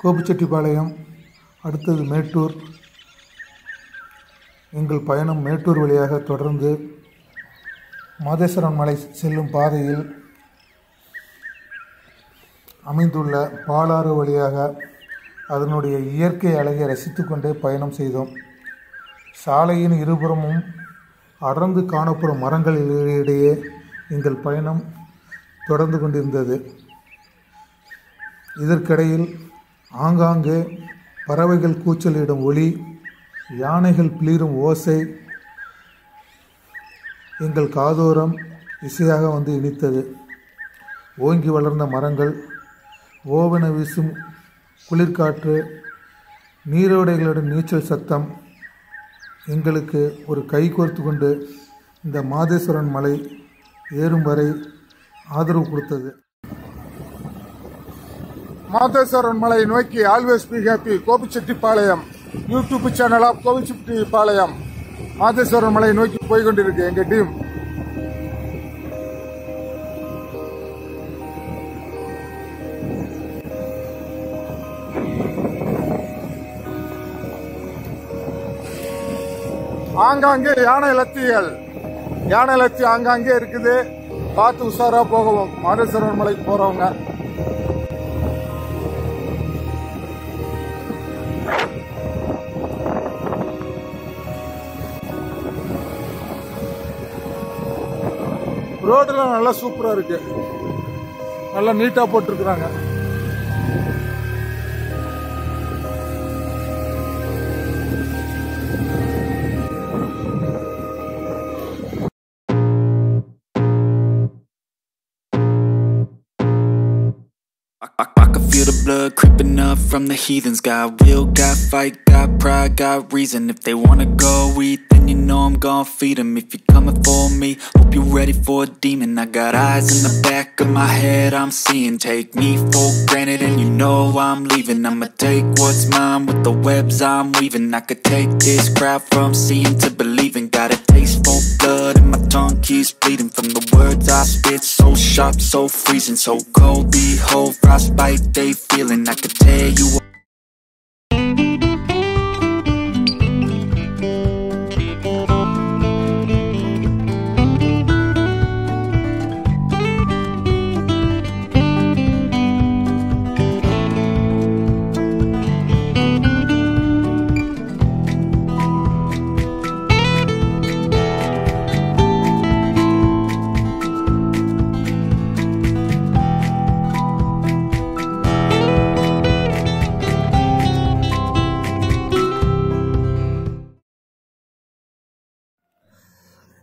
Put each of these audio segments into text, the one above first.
கோபிச்செட்டிப்பாளையம், அடுத்தது மேட்டூர். எங்கள் பயணம் மேட்டூர் வழியாக தொடர்ந்து மாதேஸ்வரன் மலை செல்லும் பாதையில் அமைந்துள்ள பாலாறு வழியாக அதனுடைய இயற்கை அழகை ரசித்து கொண்டே பயணம் செய்தோம். சாலையின் இருபுறமும் அடர்ந்து காணப்படும் மரங்களிடையே எங்கள் பயணம் தொடர்ந்து கொண்டிருந்தது. இதற்கிடையில் ஆங்காங்கே பறவைகள் கூச்சலிடும் ஒலி, யானைகள் பிளிரும் ஓசை எங்கள் காதோரம் இசையாக வந்து இனித்தது. ஓங்கி வளர்ந்த மரங்கள், ஓவென வீசும் குளிர்காற்று, நீரோடைகளுடன் நீச்சல் சத்தம் எங்களுக்கு ஒரு கை கோர்த்து கொண்டு இந்த மாதேஸ்வரன் மலை ஏறும் வரை ஆதரவு கொடுத்தது. மாதேஸ்வரன் மலை நோக்கி always be happy Gobichettipalayam YouTube channel of Gobichettipalayam Madeswaran மலை நோக்கி போய்கொண்டிருக்கு எங்க டீம். ஆங்காங்கே யானை லத்தி ஆங்காங்கே இருக்குது. பார்த்து உஷாரா போகவும் மாதேஸ்வரன் மலைக்கு போறவங்க. ரோடெல்லாம் நல்லா சூப்பரா இருக்கு, நல்லா நீட்டா போட்டிருக்கிறாங்க. I can feel the blood creeping up from the heathens. Got will, got fight, got pride, got reason. If they wanna go eat, then you know I'm gon' feed them. If you're coming for me, hope you're ready for a demon. I got eyes in the back of my head, I'm seeing. Take me for granted and you know I'm leaving. I'ma take what's mine with the webs I'm weaving. I could take this crowd from seeing to believing. Got a taste for blood and my tongue keeps bleeding. From the words I spit, so sharp, so freezing. So cold, behold, frostbite they feeling. I could tear you up.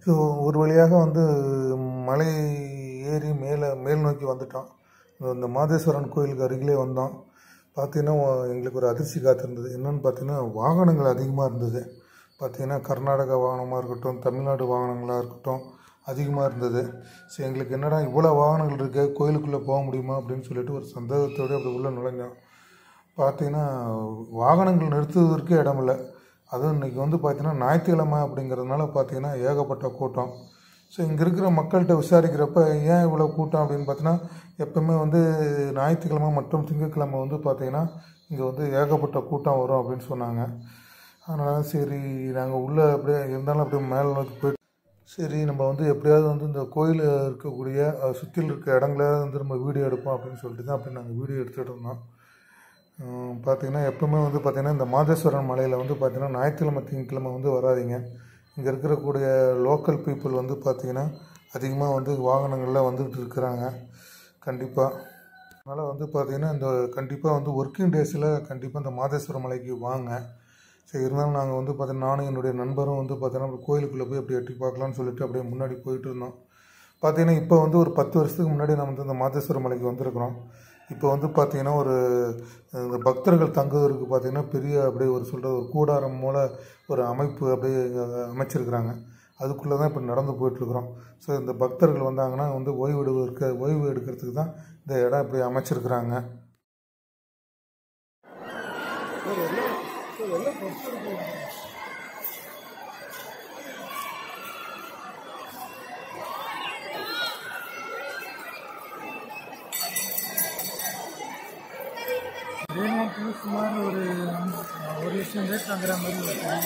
So ஒரு வழியாக வந்து மலை ஏறி மேல் நோக்கி வந்துட்டோம். இந்த மாதேஸ்வரன் கோயிலுக்கு அருகிலே வந்தோம். பார்த்திங்கன்னா எங்களுக்கு ஒரு அதிர்ச்சி காத்திருந்தது. என்னென்னு பார்த்தீங்கன்னா வாகனங்கள் அதிகமாக இருந்தது. பார்த்திங்கன்னா கர்நாடகா வாகனமாக இருக்கட்டும், தமிழ்நாடு வாகனங்களாக இருக்கட்டும் அதிகமாக இருந்தது. ஸோ எங்களுக்கு என்னடா இவ்வளோ வாகனங்கள் இருக்கு, கோயிலுக்குள்ளே போக முடியுமா அப்படின்னு சொல்லிட்டு ஒரு சந்தேகத்தோடு அப்படி உள்ளே நுழைஞ்சோம். பார்த்திங்கன்னா வாகனங்கள் நிறுத்துவதற்கு இடமில்லை. அதுவும் இன்றைக்கி வந்து பார்த்திங்கன்னா ஞாயிற்றுக்கிழமை அப்படிங்கிறதுனால பார்த்திங்கன்னா ஏகப்பட்ட கூட்டம். ஸோ இங்கே இருக்கிற மக்கள்கிட்ட விசாரிக்கிறப்ப ஏன் இவ்வளோ கூட்டம் அப்படின்னு பார்த்தீங்கன்னா, எப்போவுமே வந்து ஞாயிற்றுக்கிழமை மற்றும் திங்கட்கிழமை வந்து பார்த்திங்கன்னா இங்கே வந்து ஏகப்பட்ட கூட்டம் வரும் அப்படின்னு சொன்னாங்க. அதனால் சரி நாங்கள் உள்ளே அப்படியே இருந்தாலும் அப்படியே மேலே நோக்கி போய்ட்டு சரி நம்ம வந்து எப்படியாவது வந்து இந்த கோயில் இருக்கக்கூடிய சுற்றில் இருக்க இடங்கள வந்து நம்ம வீடியோ எடுப்போம் அப்படின்னு சொல்லிட்டு தான் அப்படி நாங்கள் வீடியோ எடுத்துகிட்டு இருந்தோம். பார்த்திங்கன்னா எப்பவுமே வந்து பார்த்திங்கன்னா இந்த மாதேஸ்வரன் மலையில் வந்து பார்த்திங்கன்னா ஞாயிற்றுக்கிழமை திங்கக்கிழமை வந்து வராதிங்க. இங்கே இருக்கக்கூடிய லோக்கல் பீப்புள் வந்து பார்த்திங்கன்னா அதிகமாக வந்து வாகனங்களில் வந்துக்கிட்டு இருக்கிறாங்க கண்டிப்பாக. அதனால் வந்து பார்த்திங்கன்னா இந்த கண்டிப்பாக வந்து ஒர்க்கிங் டேஸில் கண்டிப்பாக இந்த மாதேஸ்வரன் மலைக்கு வாங்க. சரி இருந்தாலும் நாங்கள் வந்து பார்த்திங்கன்னா நானும் என்னுடைய நண்பரும் வந்து பார்த்திங்கன்னா கோயிலுக்குள்ளே போய் அப்படி எட்டி பார்க்கலான்னு சொல்லிட்டு அப்படியே முன்னாடி போயிட்டு இருந்தோம். பார்த்தீங்கன்னா இப்போ வந்து ஒரு 10 வருஷத்துக்கு முன்னாடி நம்ம வந்து இந்த மாதேஸ்வரம் மலைக்கு வந்திருக்கிறோம். இப்போ வந்து பார்த்தீங்கன்னா ஒரு இந்த பக்தர்கள் தங்குவதற்கு பார்த்தீங்கன்னா பெரிய அப்படியே ஒரு கூடாரம் போல ஒரு அமைப்பு அப்படியே அமைச்சிருக்கிறாங்க. அதுக்குள்ளே தான் இப்போ நடந்து போயிட்டுருக்குறோம். ஸோ இந்த பக்தர்கள் வந்தாங்கன்னா வந்து ஓய்வு எடுக்கிறதுக்கு தான் இந்த இடம் இப்படி அமைச்சிருக்கிறாங்க. சுமார் ஒரு 1 லட்சம் பேர் தங்குற மாதிரி இருக்கும்.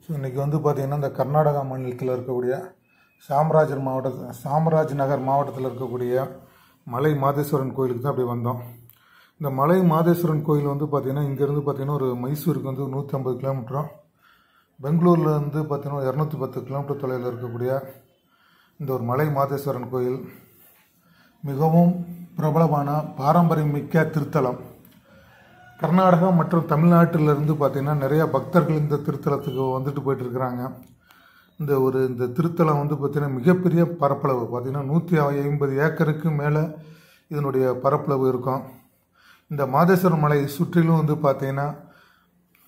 ஸோ இன்றைக்கி வந்து பார்த்திங்கன்னா இந்த கர்நாடகா மாநிலத்தில் இருக்கக்கூடிய சாம்ராஜ் நகர் மாவட்டத்தில் இருக்கக்கூடிய மலை மாதேஸ்வரன் கோயிலுக்கு தான் அப்படி வந்தோம். இந்த மலை மாதேஸ்வரன் கோயில் வந்து பார்த்திங்கன்னா இங்கேருந்து பார்த்திங்கன்னா ஒரு மைசூருக்கு வந்து 150 கிலோமீட்டரும், பெங்களூரில் வந்து பார்த்திங்கன்னா 210 கிலோமீட்டர் தொலைவில் இருக்கக்கூடிய இந்த ஒரு மலை மாதேஸ்வரன் கோயில் மிகவும் பிரபலமான பாரம்பரியமிக்க திருத்தலம். கர்நாடகா மற்றும் தமிழ்நாட்டிலிருந்து பார்த்திங்கன்னா நிறையா பக்தர்கள் இந்த திருத்தலத்துக்கு வந்துட்டு போயிட்டுருக்கிறாங்க. இந்த திருத்தலம் வந்து பார்த்திங்கன்னா மிகப்பெரிய பரப்பளவு பார்த்திங்கன்னா 150 ஏக்கருக்கு மேலே இதனுடைய பரப்பளவு இருக்கும். இந்த மாதேஸ்வரன் மலை சுற்றிலும் வந்து பார்த்திங்கன்னா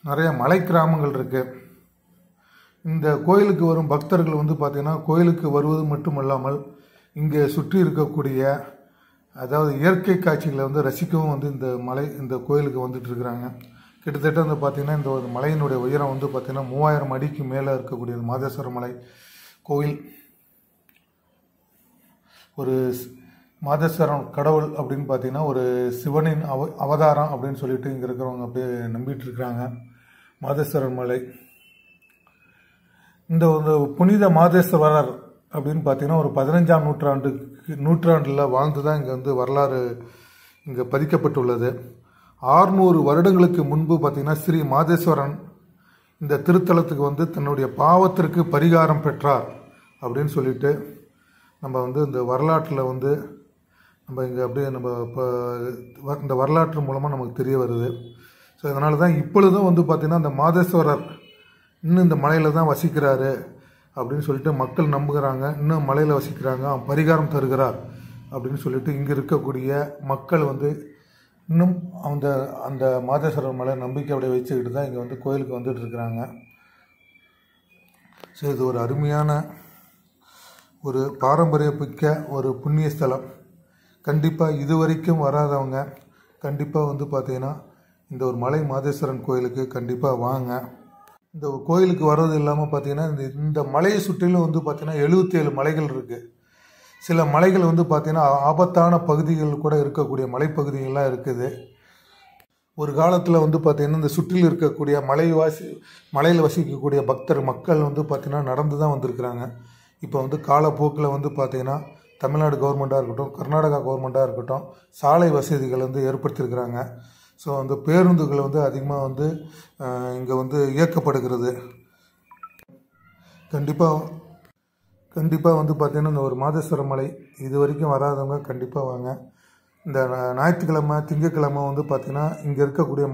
நிறைய மலை கிராமங்கள் இருக்குது. இந்த கோயிலுக்கு வரும் பக்தர்கள் வந்து பார்த்திங்கன்னா கோயிலுக்கு வருவது மட்டுமல்லாமல் இங்கே சுற்றி இருக்கக்கூடிய அதாவது இயற்கை காட்சிகளை வந்து ரசிக்கவும் வந்து இந்த கோயிலுக்கு வந்துட்டு இருக்கிறாங்க. கிட்டத்தட்ட வந்து பார்த்திங்கன்னா இந்த ஒரு மலையினுடைய உயரம் வந்து பார்த்திங்கன்னா 3000 அடிக்கு மேலே இருக்கக்கூடிய மாதேஸ்வர மலை கோயில் ஒரு மாதேஸ்வரன் கடவுள் அப்படின்னு பார்த்திங்கன்னா ஒரு சிவனின் அவதாரம் அப்படின்னு சொல்லிட்டு இங்கே இருக்கிறவங்க அப்படியே நம்பிட்டு இருக்கிறாங்க. மாதேஸ்வரன் மலை இந்த ஒரு புனித மாதேஸ்வரர் அப்படின்னு பார்த்தீங்கன்னா ஒரு 15ஆம் நூற்றாண்டில் வாழ்ந்து தான் இங்கே வந்து வரலாறு இங்கே பதிக்கப்பட்டுள்ளது. 600 வருடங்களுக்கு முன்பு பார்த்திங்கன்னா ஸ்ரீ மாதேஸ்வரன் இந்த திருத்தலத்துக்கு வந்து தன்னுடைய பாவத்திற்கு பரிகாரம் பெற்றார் அப்படின்னு சொல்லிட்டு நம்ம வந்து இந்த வரலாற்றில் வந்து நம்ம இங்கே அப்படியே நம்ம இப்போ இந்த வரலாற்று மூலமாக நமக்கு தெரிய வருது. ஸோ அதனால தான் இப்பொழுதும் வந்து பார்த்திங்கன்னா இந்த மாதேஸ்வரர் இன்னும் இந்த மலையில் தான் வசிக்கிறாரு அப்படின்னு சொல்லிட்டு மக்கள் நம்புகிறாங்க. இன்னும் மலையில் வசிக்கிறாங்க, பரிகாரம் தருகிறார் அப்படின்னு சொல்லிட்டு இங்கே இருக்கக்கூடிய மக்கள் வந்து இன்னும் அந்த மாதேஸ்வரர் மலை நம்பிக்கை அப்படியே வச்சுக்கிட்டு தான் இங்கே வந்து கோயிலுக்கு வந்துட்டு இருக்கிறாங்க. ஸோ இது ஒரு அருமையான ஒரு பாரம்பரியமிக்க ஒரு புண்ணிய ஸ்தலம். கண்டிப்பாக இதுவரைக்கும் வராதவங்க கண்டிப்பாக வந்து பார்த்திங்கன்னா இந்த ஒரு மலை மாதேஸ்வரன் கோயிலுக்கு கண்டிப்பாக வாங்க. இந்த கோயிலுக்கு வர்றது இல்லாமல் பார்த்திங்கன்னா இந்த மலையை சுற்றிலும் வந்து பார்த்திங்கன்னா 77 மலைகள் இருக்குது. சில மலைகள் வந்து பார்த்திங்கன்னா ஆபத்தான பகுதிகள் கூட இருக்கக்கூடிய மலைப்பகுதிகள்லாம் இருக்குது. ஒரு காலத்தில் வந்து பார்த்திங்கன்னா இந்த சுற்றில் இருக்கக்கூடிய மலையில் வசிக்கக்கூடிய மக்கள் வந்து பார்த்திங்கன்னா நடந்து தான் வந்திருக்கிறாங்க. இப்போ வந்து காலப்போக்கில் வந்து பார்த்திங்கன்னா தமிழ்நாடு கவர்மெண்ட்டாக இருக்கட்டும், கர்நாடகா கவர்மெண்ட்டாக இருக்கட்டும் சாலை வசதிகள் வந்து ஏற்படுத்தியிருக்கிறாங்க. ஸோ அந்த பேருந்துகள் வந்து அதிகமாக வந்து இங்கே வந்து இயக்கப்படுகிறது. கண்டிப்பாக வந்து பார்த்திங்கன்னா இந்த ஒரு மாதேஸ்வரம் மலை இது வரைக்கும் வராதவங்க கண்டிப்பாக வாங்க. இந்த ஞாயிற்றுக்கிழமை திங்கக்கிழமை வந்து பார்த்திங்கன்னா இங்கே இருக்கக்கூடிய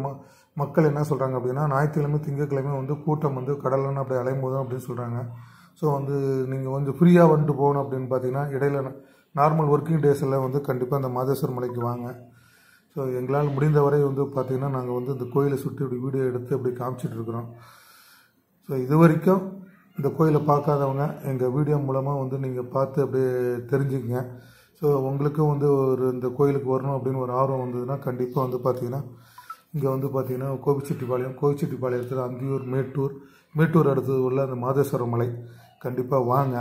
மக்கள் என்ன சொல்கிறாங்க அப்படின்னா, ஞாயிற்றுக்கிழமை திங்கக்கிழமை வந்து கூட்டம் வந்து கடலன்னு அப்படி அலையும்போதும் அப்படின்னு சொல்கிறாங்க. ஸோ வந்து நீங்கள் கொஞ்சம் ஃப்ரீயாக வந்துட்டு போகணும் அப்படின்னு பார்த்தீங்கன்னா இடையில நார்மல் ஒர்க்கிங் டேஸில் வந்து கண்டிப்பாக இந்த மாதேஸ்வரம் மலைக்கு வாங்க. ஸோ எங்களால் முடிந்தவரை வந்து பார்த்திங்கன்னா நாங்கள் வந்து இந்த கோயிலை சுற்றி இப்படி வீடியோ எடுத்து அப்படி காமிச்சிட்ருக்குறோம். ஸோ இது வரைக்கும் இந்த கோயிலை பார்க்காதவங்க எங்கள் வீடியோ மூலமாக வந்து நீங்கள் பார்த்து அப்படியே தெரிஞ்சுக்கங்க. ஸோ உங்களுக்கும் வந்து ஒரு இந்த கோயிலுக்கு வரணும் அப்படின்னு ஒரு ஆர்வம் வந்ததுன்னா கண்டிப்பாக வந்து பார்த்திங்கன்னா இங்கே வந்து பார்த்திங்கன்னா கோபிச்செட்டிப்பாளையத்தில் அந்தியூர் மேட்டூர் அடுத்தது உள்ள அந்த மாதேஸ்வரம் மலை கண்டிப்பாக வாங்க.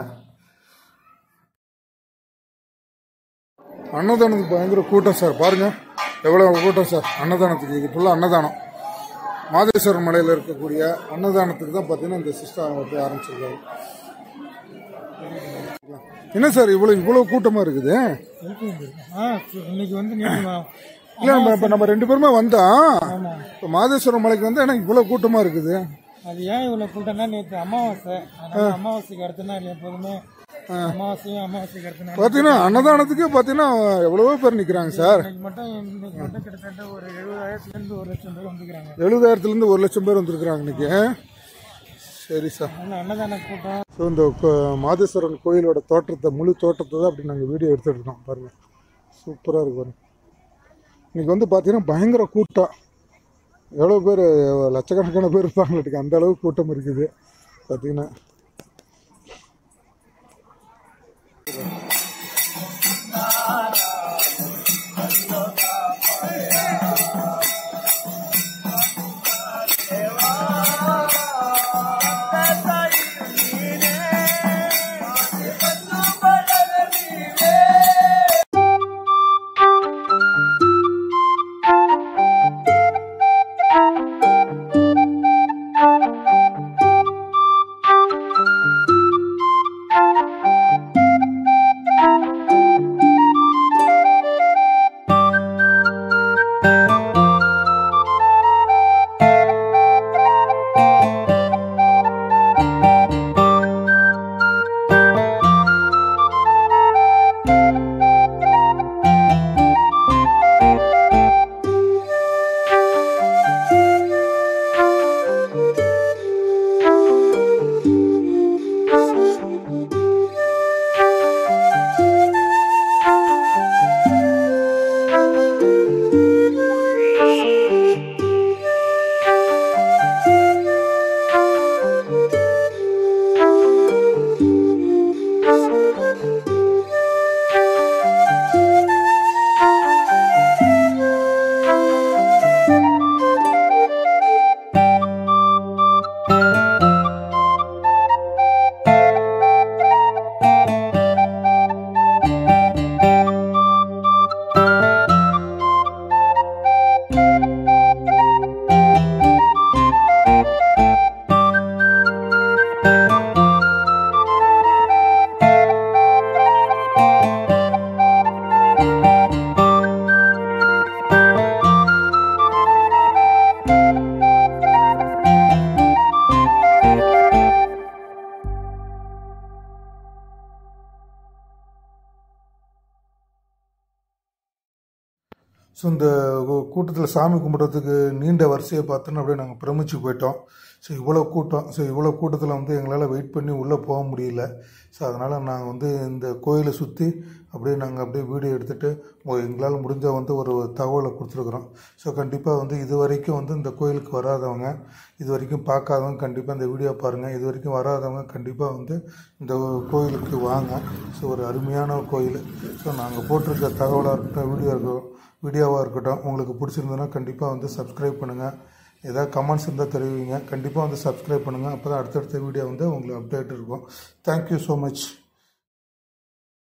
அன்னதானத்துக்கு பயங்கர கூட்டம் சார், பாருங்கள் எவ்வளோ கூட்டம் சார் அன்னதானத்துக்கு. இது ஃபுல்லாக அன்னதானம். மாதேஸ்வரம் மலையில் இருக்கக்கூடிய அன்னதானத்துக்கு தான் பார்த்தீங்கன்னா இந்த சிஸ்டம் போய் ஆரம்பிச்சிருக்காரு. என்ன சார் இவ்வளோ கூட்டமாக இருக்குது? இன்னைக்கு வந்து இல்லை இப்போ நம்ம 2 பேருமே வந்தோம். இப்போ மாதேஸ்வரம் மலைக்கு வந்து ஏன்னா இவ்வளோ கூட்டமாக இருக்குது. அது ஏன் இவ்வளோ கூட்டம்னா நேற்று அமாவாசை, அமாவாசைக்கு அடுத்த நாள் எப்போதுமே அமாவாசைக்கு அடுத்த நாள் பார்த்தீங்கன்னா அன்னதானத்துக்கு பார்த்தீங்கன்னா எவ்வளவோ பேர் நிற்கிறாங்க சார். இன்னைக்கு மட்டும் கிட்டத்தட்ட ஒரு 70,000 1 லட்சம் பேர் வந்துக்கிறாங்க. 70,000 1 லட்சம் பேர் வந்துருக்குறாங்க இன்னைக்கு. சரி சார். அன்னதான கூட்டம். ஸோ இந்த மாதேஸ்வரன் கோயிலோட முழு தோட்டத்தை தான் அப்படி நாங்கள் வீடியோ எடுத்துகிட்டு இருக்கோம். பாருங்கள் சூப்பராக இருக்கு பாருங்கள். இன்றைக்கி வந்து பார்த்தீங்கன்னா பயங்கர கூட்டம். எவ்வளோ பேர், லட்சக்கணக்கான பேர் இருப்பாங்களுக்கு, அந்த அளவுக்கு கூட்டம் இருக்குது பார்த்தீங்கன்னா. ஸோ இந்த கூட்டத்தில் சாமி கும்பிட்றதுக்கு நீண்ட வரிசையை பார்த்தோன்னு அப்படியே நாங்கள் பிரமிச்சு போயிட்டோம். ஸோ இவ்வளோ கூட்டத்தில் வந்து எங்களால் வெயிட் பண்ணி உள்ளே போக முடியல. ஸோ அதனால் நாங்கள் வந்து இந்த கோயிலை சுற்றி அப்படியே நாங்கள் அப்படியே வீடியோ எடுத்துகிட்டு எங்களால் முடிஞ்ச வந்து ஒரு தகவலை கொடுத்துருக்குறோம். ஸோ கண்டிப்பாக வந்து இது வரைக்கும் வந்து இந்த கோயிலுக்கு வராதவங்க, இது வரைக்கும் பார்க்காதவங்க கண்டிப்பாக இந்த வீடியோ பாருங்கள். இது வரைக்கும் வராதவங்க கண்டிப்பாக வந்து இந்த கோயிலுக்கு வாங்க. ஸோ ஒரு அருமையான கோயில். ஸோ நாங்கள் போட்டிருக்க தகவலாக இருக்கட்டும், வீடியோவாக இருக்கட்டும், உங்களுக்கு பிடிச்சிருந்ததுன்னா கண்டிப்பாக வந்து சப்ஸ்கிரைப் பண்ணுங்கள். ஏதாவது கமெண்ட்ஸ் இருந்தால் தெரிவிங்க. கண்டிப்பாக வந்து சப்ஸ்கிரைப் பண்ணுங்கள். அப்போ தான் அடுத்தடுத்த வீடியோ வந்து உங்களுக்கு அப்டேட் இருக்கும். Thank you so much.